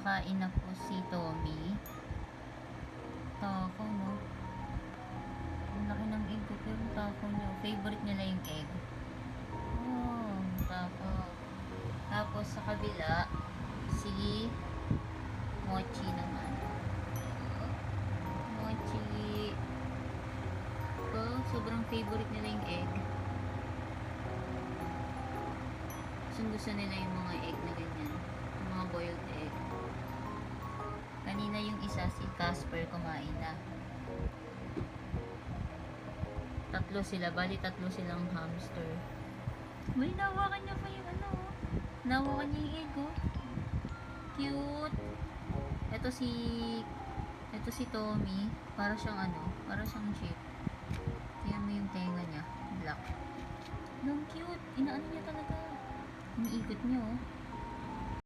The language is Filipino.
Kakain na po si Tommy. Takaw, no? Ang laki ng egg ko, pero takaw niya. Favorite nila yung egg. Oh, takaw. Tapos sa kabila, si Mochi naman. Mochi. Oh, sobrang favorite nila yung egg. Gusto nila yung mga egg na ganyan. Yung mga boiled egg. Kanina yung isa, si Casper, kumain na. Tatlo sila. Bali, tatlo silang hamster. Uy, nawakan niya pa yung ano. Nawakan niya yung egg, oh. Cute. Ito si Tommy. Para siyang ano, para siyang sheep. Tingnan mo yung tenga niya. Black. Ang cute. Inaano niya talaga. Iniikot niya, oh.